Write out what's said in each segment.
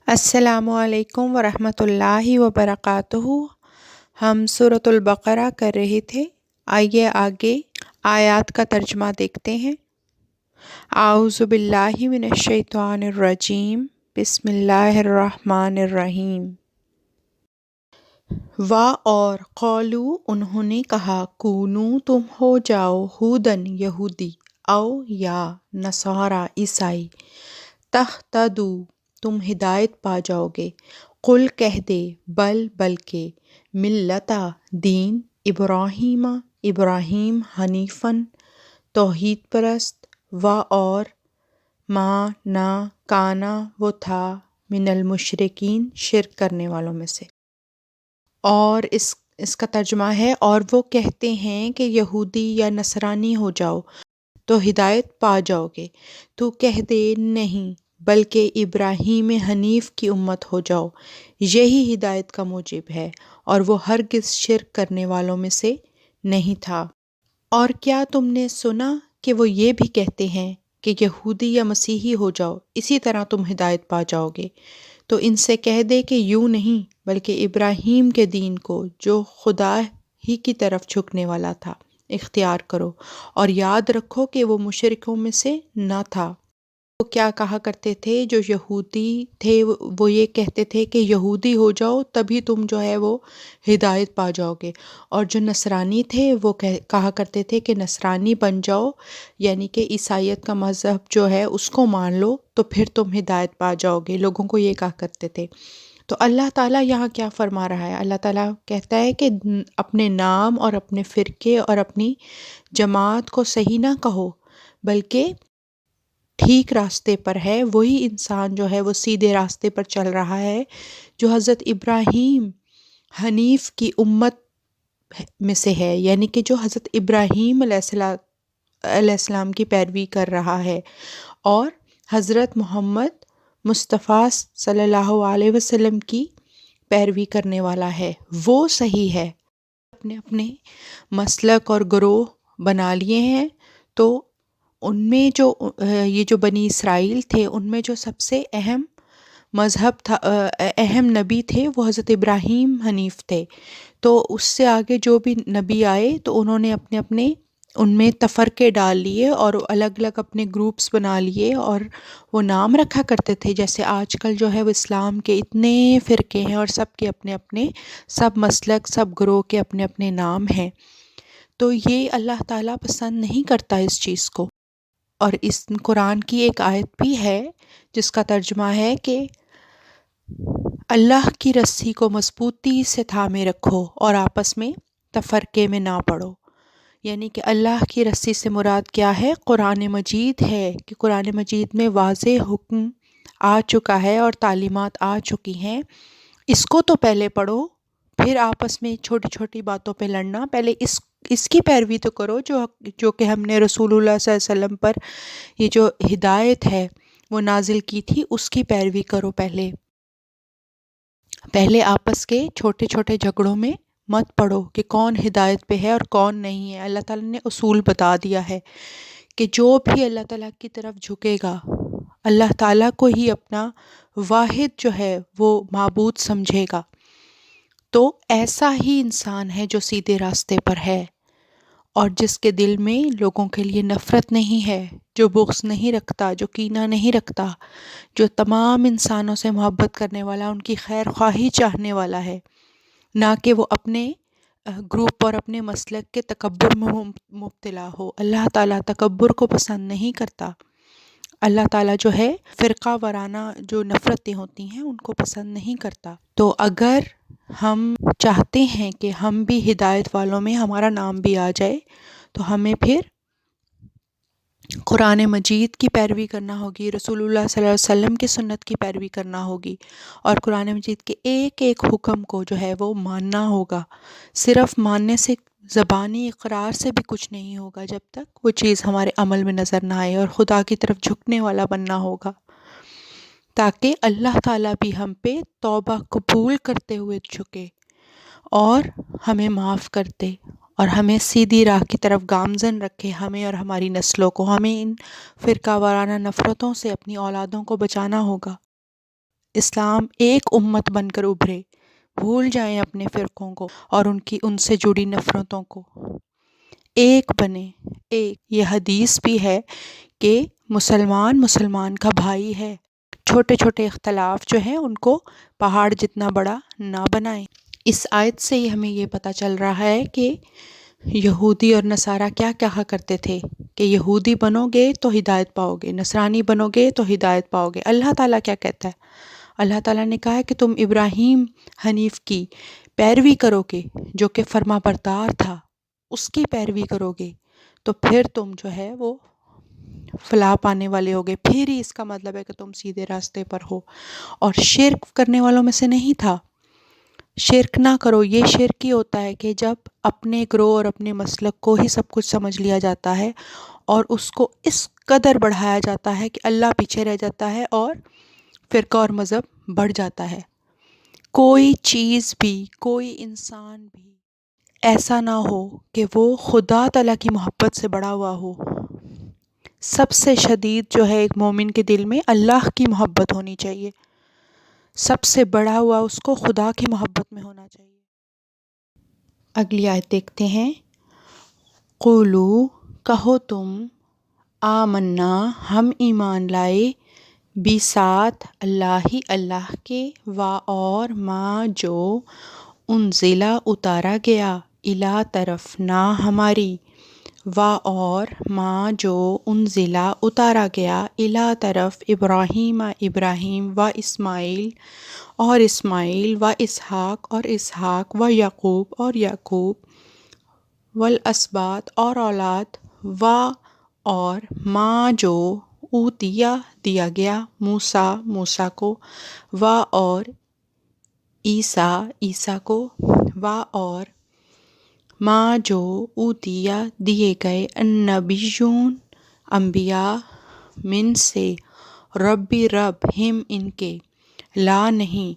السلام علیکم ورحمۃ اللہ وبرکاتہ۔ ہم سورۃ البقرہ کر رہے تھے، آئیے آگے آیات کا ترجمہ دیکھتے ہیں۔ اعوذ باللہ من الشیطان الرجیم، بسم اللہ الرحمن الرحیم۔ اور قالو انہوں نے کہا، کونو تم ہو جاؤ، ہودن یہودی، او یا نصارا عیسائی، تہتدوا تم ہدایت پا جاؤ گے۔ قل کہہ دے، بلکہ ملتا دین ابراہیم حنیفاً توحید پرست، اور ما نہ کانا وہ تھا من المشرکین شرک کرنے والوں میں سے۔ اور اس کا ترجمہ ہے، اور وہ کہتے ہیں کہ یہودی یا نصرانی ہو جاؤ تو ہدایت پا جاؤ گے۔ تو کہہ دے نہیں، بلکہ ابراہیم حنیف کی امت ہو جاؤ، یہی ہدایت کا موجب ہے، اور وہ ہرگز شرک کرنے والوں میں سے نہیں تھا۔ اور کیا تم نے سنا کہ وہ یہ بھی کہتے ہیں کہ یہودی یا مسیحی ہو جاؤ، اسی طرح تم ہدایت پا جاؤ گے؟ تو ان سے کہہ دے کہ یوں نہیں، بلکہ ابراہیم کے دین کو، جو خدا ہی کی طرف جھکنے والا تھا، اختیار کرو، اور یاد رکھو کہ وہ مشرکوں میں سے نہ تھا۔ وہ کیا کہا کرتے تھے؟ جو یہودی تھے وہ یہ کہتے تھے کہ یہودی ہو جاؤ تبھی تم جو ہے وہ ہدایت پا جاؤ گے، اور جو نصرانی تھے وہ کہا کرتے تھے کہ نصرانی بن جاؤ، یعنی کہ عیسائیت کا مذہب جو ہے اس کو مان لو تو پھر تم ہدایت پا جاؤ گے، لوگوں کو یہ کہا کرتے تھے۔ تو اللہ تعالیٰ یہاں کیا فرما رہا ہے؟ اللہ تعالیٰ کہتا ہے کہ اپنے نام اور اپنے فرقے اور اپنی جماعت کو صحیح نہ کہو، بلکہ ٹھیک راستے پر ہے وہی انسان جو ہے وہ سیدھے راستے پر چل رہا ہے، جو حضرت ابراہیم حنیف کی امت میں سے ہے، یعنی کہ جو حضرت ابراہیم علیہ السلام کی پیروی کر رہا ہے، اور حضرت محمد مصطفیٰ صلی اللہ علیہ وسلم کی پیروی کرنے والا ہے، وہ صحیح ہے۔ اپنے اپنے مسلک اور گروہ بنا لیے ہیں، تو ان میں جو یہ جو بنی اسرائیل تھے، ان میں جو سب سے اہم مذہب تھا، اہم نبی تھے، وہ حضرت ابراہیم حنیف تھے۔ تو اس سے آگے جو بھی نبی آئے تو انہوں نے اپنے اپنے ان میں تفرقے ڈال لیے اور الگ الگ اپنے گروپس بنا لیے، اور وہ نام رکھا کرتے تھے، جیسے آج کل جو ہے وہ اسلام کے اتنے فرقے ہیں اور سب کے اپنے اپنے، سب مسلک، سب گروہ کے اپنے اپنے نام ہیں۔ تو یہ اللہ تعالیٰ پسند نہیں کرتا اس چیز کو۔ اور اس قرآن کی ایک آیت بھی ہے جس کا ترجمہ ہے کہ اللہ کی رسی کو مضبوطی سے تھامے رکھو اور آپس میں تفرقے میں نہ پڑو۔ یعنی کہ اللہ کی رسی سے مراد کیا ہے؟ قرآن مجید ہے، کہ قرآن مجید میں واضح حکم آ چکا ہے اور تعلیمات آ چکی ہیں، اس کو تو پہلے پڑھو، پھر آپس میں چھوٹی چھوٹی باتوں پہ لڑنا، پہلے اس کی پیروی تو کرو جو کہ ہم نے رسول اللہ صلی اللہ علیہ وسلم پر یہ جو ہدایت ہے وہ نازل کی تھی، اس کی پیروی کرو۔ پہلے آپس کے چھوٹے چھوٹے جھگڑوں میں مت پڑو کہ کون ہدایت پہ ہے اور کون نہیں ہے۔ اللہ تعالیٰ نے اصول بتا دیا ہے کہ جو بھی اللہ تعالیٰ کی طرف جھکے گا، اللہ تعالیٰ کو ہی اپنا واحد جو ہے وہ معبود سمجھے گا، تو ایسا ہی انسان ہے جو سیدھے راستے پر ہے، اور جس کے دل میں لوگوں کے لیے نفرت نہیں ہے، جو بغض نہیں رکھتا، جو کینہ نہیں رکھتا، جو تمام انسانوں سے محبت کرنے والا، ان کی خیر خواہی چاہنے والا ہے، نہ کہ وہ اپنے گروپ اور اپنے مسلک کے تکبر میں مبتلا ہو۔ اللہ تعالیٰ تکبر کو پسند نہیں کرتا۔ اللہ تعالیٰ جو ہے فرقہ وارانہ جو نفرتیں ہوتی ہیں ان کو پسند نہیں کرتا۔ تو اگر ہم چاہتے ہیں کہ ہم بھی ہدایت والوں میں ہمارا نام بھی آ جائے، تو ہمیں پھر قرآن مجید کی پیروی کرنا ہوگی، رسول اللہ صلی اللہ علیہ وسلم کی سنت کی پیروی کرنا ہوگی، اور قرآن مجید کے ایک ایک حکم کو جو ہے وہ ماننا ہوگا۔ صرف ماننے سے، زبانی اقرار سے بھی کچھ نہیں ہوگا جب تک وہ چیز ہمارے عمل میں نظر نہ آئے، اور خدا کی طرف جھکنے والا بننا ہوگا، تاکہ اللہ تعالیٰ بھی ہم پہ توبہ قبول کرتے ہوئے جھکے اور ہمیں معاف کرتے، اور ہمیں سیدھی راہ کی طرف گامزن رکھے، ہمیں اور ہماری نسلوں کو۔ ہمیں ان فرقہ وارانہ نفرتوں سے اپنی اولادوں کو بچانا ہوگا۔ اسلام ایک امت بن کر ابھرے، بھول جائیں اپنے فرقوں کو اور ان سے جڑی نفرتوں کو، ایک بنے ایک۔ یہ حدیث بھی ہے کہ مسلمان کا بھائی ہے، چھوٹے چھوٹے اختلاف جو ہیں ان کو پہاڑ جتنا بڑا نہ بنائیں۔ اس آیت سے ہی ہمیں یہ پتہ چل رہا ہے کہ یہودی اور نصارہ کیا کہا کرتے تھے کہ یہودی بنو گے تو ہدایت پاؤ گے، نصرانی بنو گے تو ہدایت پاؤ گے۔ اللہ تعالیٰ کیا کہتا ہے؟ اللہ تعالیٰ نے کہا ہے کہ تم ابراہیم حنیف کی پیروی کرو گے جو کہ فرما بردار تھا، اس کی پیروی کرو گے تو پھر تم جو ہے وہ فلاح پانے والے ہوگے، پھر ہی اس کا مطلب ہے کہ تم سیدھے راستے پر ہو۔ اور شرک کرنے والوں میں سے نہیں تھا۔ شرک نہ کرو، یہ شرک ہی ہوتا ہے کہ جب اپنے گروہ اور اپنے مسلک کو ہی سب کچھ سمجھ لیا جاتا ہے اور اس کو اس قدر بڑھایا جاتا ہے کہ اللہ پیچھے رہ جاتا ہے اور فرقہ اور مذہب بڑھ جاتا ہے۔ کوئی چیز بھی، کوئی انسان بھی ایسا نہ ہو کہ وہ خدا تعالیٰ کی محبت سے بڑا ہوا ہو۔ سب سے شدید جو ہے ایک مومن کے دل میں اللہ کی محبت ہونی چاہیے، سب سے بڑا ہوا اس کو خدا کی محبت میں ہونا چاہیے۔ اگلی آیت دیکھتے ہیں۔ قولو، کہو تم، آمنا، ہم ایمان لائے، بھی ساتھ اللہ کے، اور ما جو انزلہ اتارا گیا، الا طرف نا ہماری، اور ما جو انزلہ اتارا گیا، الا طرف ابراہیم و اسماعیل اور اسماعیل و اسحاق و یعقوب والاسباط اور اولاد، اور ما جو اوتیا دیا گیا موسیٰ کو، اور عیسیٰ کو، اور ما جو اوتیا دیے گئے النبیون انبیاء من سے، رب ہم ان کے، لا نہیں،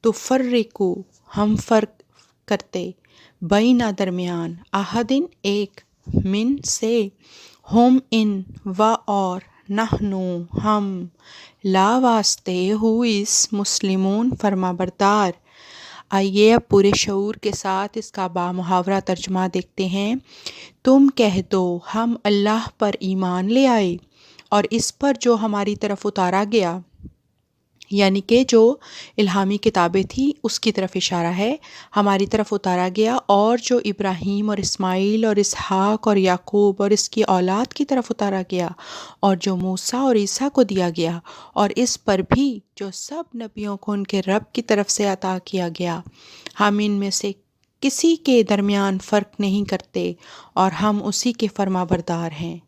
تفرقو ہم فرق کرتے، بین درمیان، احدن ایک، من سے، ہم ان، اور نحنو ہم، لا واسطے، ہوئس مسلمون فرما بردار۔ آئیے اب پورے شعور کے ساتھ اس کا بامحاورہ ترجمہ دیکھتے ہیں۔ تم کہہ دو ہم اللہ پر ایمان لے آئے اور اس پر جو ہماری طرف اتارا گیا، یعنی کہ جو الہامی کتابیں تھیں اس کی طرف اشارہ ہے، ہماری طرف اتارا گیا، اور جو ابراہیم اور اسماعیل اور اسحاق اور یعقوب اور اس کی اولاد کی طرف اتارا گیا، اور جو موسیٰ اور عیسیٰ کو دیا گیا، اور اس پر بھی جو سب نبیوں کو ان کے رب کی طرف سے عطا کیا گیا، ہم ان میں سے کسی کے درمیان فرق نہیں کرتے اور ہم اسی کے فرما بردار ہیں۔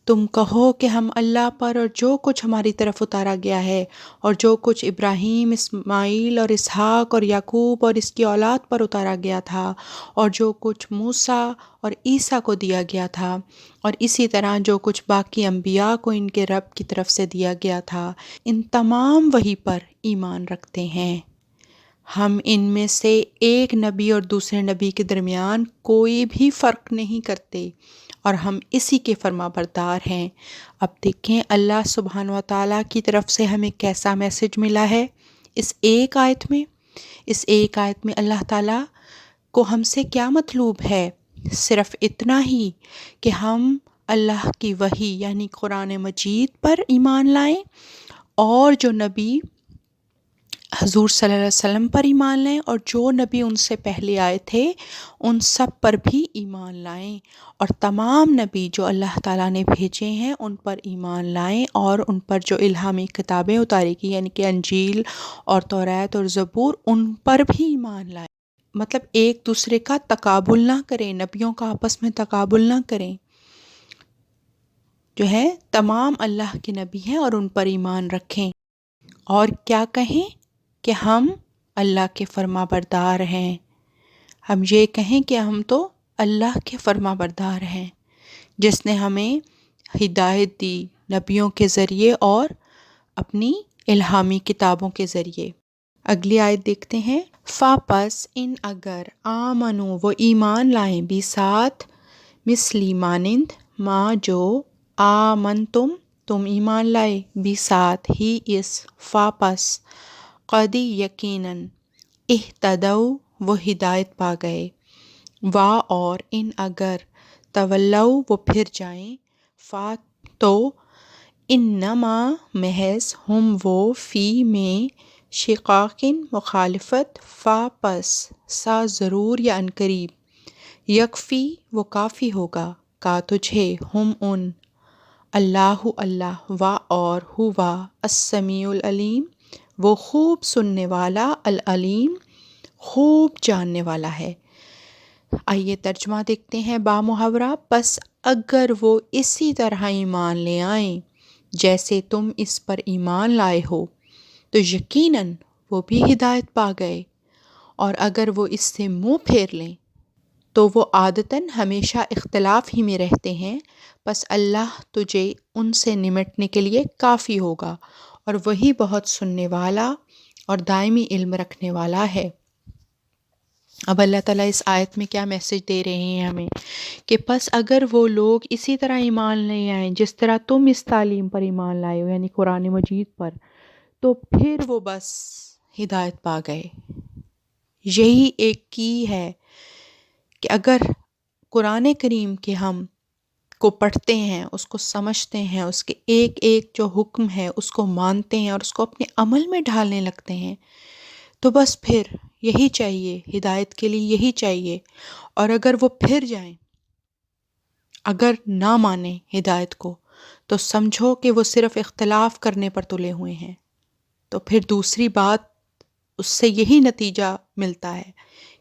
تم کہو کہ ہم اللہ پر اور جو کچھ ہماری طرف اتارا گیا ہے اور جو کچھ ابراہیم، اسماعیل اور اسحاق اور یعقوب اور اس کی اولاد پر اتارا گیا تھا، اور جو کچھ موسیٰ اور عیسیٰ کو دیا گیا تھا، اور اسی طرح جو کچھ باقی انبیاء کو ان کے رب کی طرف سے دیا گیا تھا، ان تمام وحی پر ایمان رکھتے ہیں۔ ہم ان میں سے ایک نبی اور دوسرے نبی کے درمیان کوئی بھی فرق نہیں کرتے اور ہم اسی کے فرما بردار ہیں۔ اب دیکھیں اللہ سبحانہ و تعالیٰ کی طرف سے ہمیں کیسا میسج ملا ہے اس ایک آیت میں۔ اس ایک آیت میں اللہ تعالیٰ کو ہم سے کیا مطلوب ہے؟ صرف اتنا ہی کہ ہم اللہ کی وحی یعنی قرآن مجید پر ایمان لائیں، اور جو نبی حضور صلی اللہ علیہ وسلم پر ایمان لائیں، اور جو نبی ان سے پہلے آئے تھے ان سب پر بھی ایمان لائیں، اور تمام نبی جو اللہ تعالیٰ نے بھیجے ہیں ان پر ایمان لائیں، اور ان پر جو الہامی کتابیں اتاری کی یعنی کہ انجیل اور توریت اور زبور، ان پر بھی ایمان لائیں۔ مطلب ایک دوسرے کا تقابل نہ کریں، نبیوں کا آپس میں تقابل نہ کریں، جو ہے تمام اللہ کے نبی ہیں اور ان پر ایمان رکھیں، اور کیا کہیں کہ ہم اللہ کے فرما بردار ہیں۔ ہم یہ کہیں کہ ہم تو اللہ کے فرما بردار ہیں جس نے ہمیں ہدایت دی نبیوں کے ذریعے اور اپنی الہامی کتابوں کے ذریعے۔ اگلی آیت دیکھتے ہیں۔ پس ان اگر آمنو وہ ایمان لائیں، بھی ساتھ مثلی مانند، ما جو آمنتم تم ایمان لائے بھی ساتھ ہی اس فاپس قدی یقیناً اہتدوا وہ ہدایت پا گئے، وا اور ان اگر تولوا وہ پھر جائیں، فا تو انما محض ہم وہ فی میں شقاقن مخالفت، فا پس سا ضرور یا عنقریب، یکفی وہ کافی ہوگا، کا تجھے، ہم ان، اللہ اللہ، وا اور ہوا السمیع العلیم وہ خوب سننے والا، العلیم خوب جاننے والا ہے۔ آئیے ترجمہ دیکھتے ہیں با محاورہ۔ پس اگر وہ اسی طرح ایمان لے آئیں جیسے تم اس پر ایمان لائے ہو تو یقیناً وہ بھی ہدایت پا گئے، اور اگر وہ اس سے منہ پھیر لیں تو وہ عادتاً ہمیشہ اختلاف ہی میں رہتے ہیں، پس اللہ تجھے ان سے نمٹنے کے لیے کافی ہوگا، اور وہی بہت سننے والا اور دائمی علم رکھنے والا ہے۔ اب اللہ تعالیٰ اس آیت میں کیا میسج دے رہے ہیں ہمیں کہ پس اگر وہ لوگ اسی طرح ایمان لے آئیں جس طرح تم اس تعلیم پر ایمان لائے ہو، یعنی قرآن مجید پر، تو پھر وہ بس ہدایت پا گئے۔ یہی ایک کی ہے کہ اگر قرآن کریم کے ہم کو پڑھتے ہیں، اس کو سمجھتے ہیں، اس کے ایک ایک جو حکم ہے اس کو مانتے ہیں اور اس کو اپنے عمل میں ڈھالنے لگتے ہیں، تو بس پھر یہی چاہیے، ہدایت کے لیے یہی چاہیے۔ اور اگر وہ پھر جائیں، اگر نہ مانیں ہدایت کو، تو سمجھو کہ وہ صرف اختلاف کرنے پر تلے ہوئے ہیں۔ تو پھر دوسری بات اس سے یہی نتیجہ ملتا ہے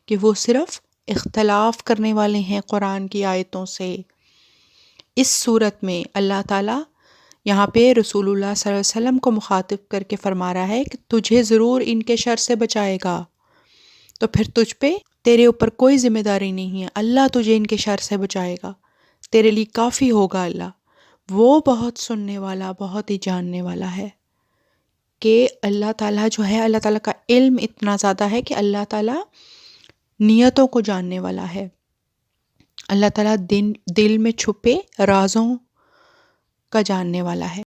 کہ وہ صرف اختلاف کرنے والے ہیں قرآن کی آیتوں سے۔ اس صورت میں اللہ تعالیٰ یہاں پہ رسول اللہ صلی اللہ علیہ وسلم کو مخاطب کر کے فرما رہا ہے کہ تجھے ضرور ان کے شر سے بچائے گا، تو پھر تجھ پہ، تیرے اوپر کوئی ذمہ داری نہیں ہے، اللہ تجھے ان کے شر سے بچائے گا، تیرے لیے کافی ہوگا اللہ، وہ بہت سننے والا، بہت ہی جاننے والا ہے۔ کہ اللہ تعالیٰ جو ہے، اللہ تعالیٰ کا علم اتنا زیادہ ہے کہ اللہ تعالیٰ نیتوں کو جاننے والا ہے۔ اللہ تعالیٰ دل میں چھپے رازوں کا جاننے والا ہے۔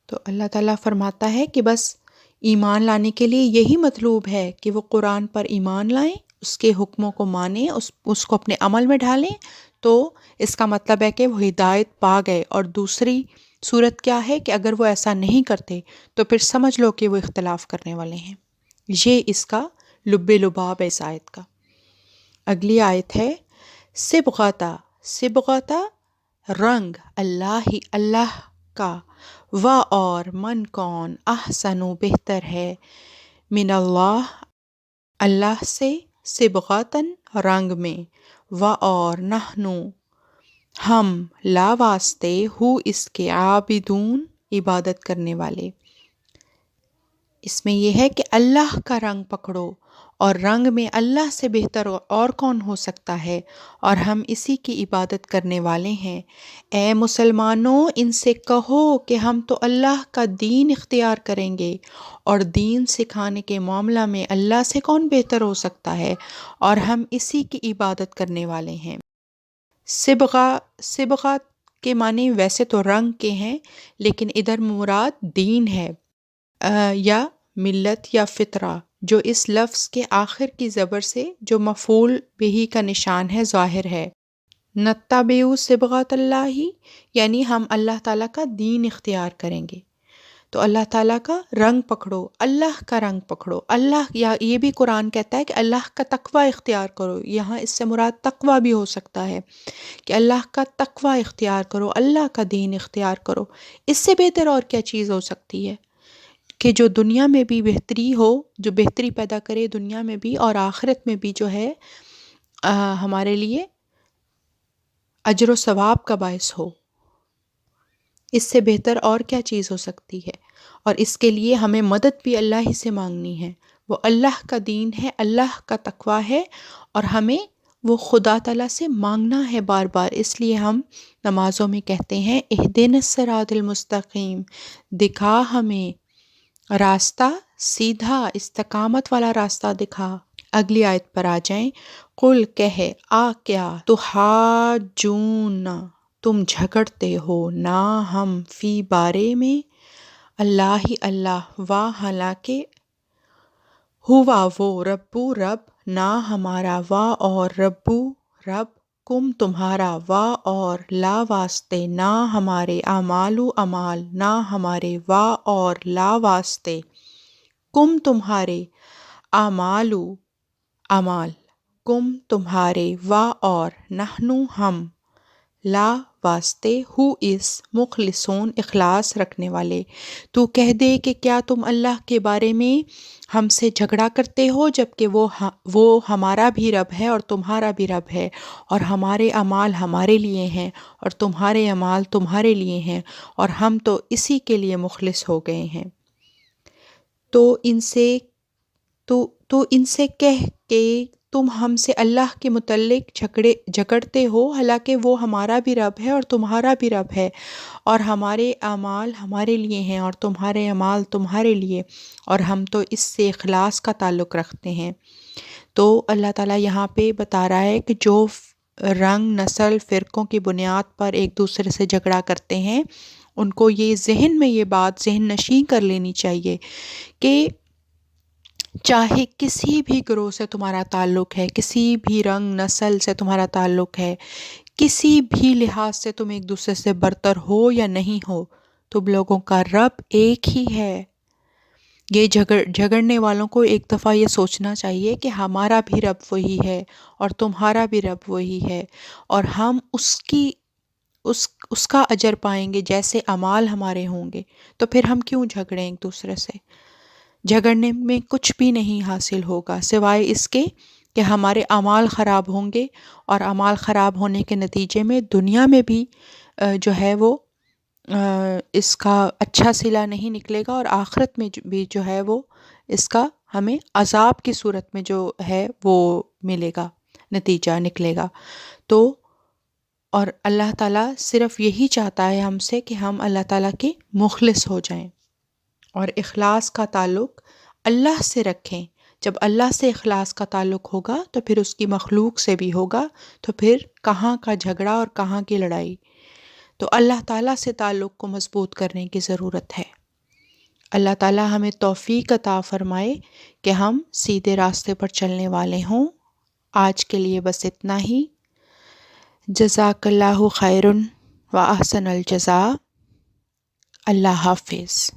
تو اللہ تعالیٰ فرماتا ہے کہ بس ایمان لانے کے لیے یہی مطلوب ہے کہ وہ قرآن پر ایمان لائیں، اس کے حکموں کو مانیں، اس کو اپنے عمل میں ڈالیں، تو اس کا مطلب ہے کہ وہ ہدایت پا گئے۔ اور دوسری صورت کیا ہے کہ اگر وہ ایسا نہیں کرتے تو پھر سمجھ لو کہ وہ اختلاف کرنے والے ہیں۔ یہ اس کا لب لباب ہے اس آیت کا۔ اگلی آیت ہے صبغتا، صبغتا رنگ، اللہ ہی اللہ کا، و اور من کون، احسنو بہتر ہے، من اللہ اللہ سے، صبغتاً رنگ میں، و اور نحنو ہم، لا واسطے، ہو اس کے، عابدون عبادت کرنے والے۔ اس میں یہ ہے کہ اللہ کا رنگ پکڑو، اور رنگ میں اللہ سے بہتر اور کون ہو سکتا ہے، اور ہم اسی کی عبادت کرنے والے ہیں۔ اے مسلمانوں، ان سے کہو کہ ہم تو اللہ کا دین اختیار کریں گے، اور دین سکھانے کے معاملہ میں اللہ سے کون بہتر ہو سکتا ہے، اور ہم اسی کی عبادت کرنے والے ہیں۔ صبغہ کے معنی ویسے تو رنگ کے ہیں، لیکن ادھر مراد دین ہے، یا ملت یا فطرہ، جو اس لفظ کے آخر کی زبر سے جو مفعول بہ کا نشان ہے ظاہر ہے۔ نتبع صبغۃ اللہ، یعنی ہم اللہ تعالیٰ کا دین اختیار کریں گے۔ تو اللہ تعالیٰ کا رنگ پکڑو، اللہ کا رنگ پکڑو، اللہ، یا یہ بھی قرآن کہتا ہے کہ اللہ کا تقوی اختیار کرو، یہاں اس سے مراد تقوی بھی ہو سکتا ہے کہ اللہ کا تقوی اختیار کرو، اللہ کا دین اختیار کرو۔ اس سے بہتر اور کیا چیز ہو سکتی ہے کہ جو دنیا میں بھی بہتری ہو، جو بہتری پیدا کرے دنیا میں بھی اور آخرت میں بھی، جو ہے ہمارے لیے اجر و ثواب کا باعث ہو۔ اس سے بہتر اور کیا چیز ہو سکتی ہے؟ اور اس کے لیے ہمیں مدد بھی اللہ ہی سے مانگنی ہے۔ وہ اللہ کا دین ہے، اللہ کا تقوی ہے، اور ہمیں وہ خدا تعالیٰ سے مانگنا ہے بار بار۔ اس لیے ہم نمازوں میں کہتے ہیں اہدنا الصراط المستقیم، دکھا ہمیں راستہ سیدھا، استقامت والا راستہ دکھا۔ اگلی آیت پر آ جائیں۔ قل کہے، آ کیا، تحاجون تم جھگڑتے ہو نہ ہم فی بارے میں اللہ ہی اللہ وا حالانکہ ہوا وہ ربو رب نہ ہمارا وا اور ربو رب کم تمہارا وا اور لا واسطے نہ ہمارے اعمال اعمال نہ ہمارے وا اور لا واسطے کم تمہارے اعمال اعمال کم تمہارے وا اور نحنو ہم لا واسطے ہو اس مخلصون اخلاص رکھنے والے۔ تو کہہ دے کہ کیا تم اللہ کے بارے میں ہم سے جھگڑا کرتے ہو جبکہ وہ ہمارا بھی رب ہے اور تمہارا بھی رب ہے، اور ہمارے اعمال ہمارے لیے ہیں اور تمہارے اعمال تمہارے لیے ہیں، اور ہم تو اسی کے لیے مخلص ہو گئے ہیں۔ تو ان سے کہہ کہ تم ہم سے اللہ کے متعلق جھگڑتے ہو حالانکہ وہ ہمارا بھی رب ہے اور تمہارا بھی رب ہے، اور ہمارے اعمال ہمارے لیے ہیں اور تمہارے اعمال تمہارے لیے، اور ہم تو اس سے اخلاص کا تعلق رکھتے ہیں۔ تو اللہ تعالیٰ یہاں پہ بتا رہا ہے کہ جو رنگ نسل فرقوں کی بنیاد پر ایک دوسرے سے جھگڑا کرتے ہیں، ان کو یہ ذہن میں یہ بات ذہن نشین کر لینی چاہیے کہ چاہے کسی بھی گروہ سے تمہارا تعلق ہے، کسی بھی رنگ نسل سے تمہارا تعلق ہے، کسی بھی لحاظ سے تم ایک دوسرے سے برتر ہو یا نہیں ہو، تم لوگوں کا رب ایک ہی ہے۔ یہ جھگڑنے والوں کو ایک دفعہ یہ سوچنا چاہیے کہ ہمارا بھی رب وہی ہے اور تمہارا بھی رب وہی ہے، اور ہم اس کا اجر پائیں گے جیسے اعمال ہمارے ہوں گے۔ تو پھر ہم کیوں جھگڑیں ایک دوسرے سے؟ جھگڑنے میں کچھ بھی نہیں حاصل ہوگا سوائے اس کے کہ ہمارے اعمال خراب ہوں گے، اور اعمال خراب ہونے کے نتیجے میں دنیا میں بھی جو ہے وہ اس کا اچھا صلہ نہیں نکلے گا، اور آخرت میں بھی جو ہے وہ اس کا ہمیں عذاب کی صورت میں جو ہے وہ ملے گا، نتیجہ نکلے گا۔ تو اور اللہ تعالیٰ صرف یہی چاہتا ہے ہم سے کہ ہم اللہ تعالیٰ کے مخلص ہو جائیں اور اخلاص کا تعلق اللہ سے رکھیں۔ جب اللہ سے اخلاص کا تعلق ہوگا تو پھر اس کی مخلوق سے بھی ہوگا، تو پھر کہاں کا جھگڑا اور کہاں کی لڑائی۔ تو اللہ تعالیٰ سے تعلق کو مضبوط کرنے کی ضرورت ہے۔ اللہ تعالیٰ ہمیں توفیق عطا فرمائے کہ ہم سیدھے راستے پر چلنے والے ہوں۔ آج کے لیے بس اتنا ہی۔ جزاک اللہ خیرن و احسن الجزاء۔ اللہ حافظ۔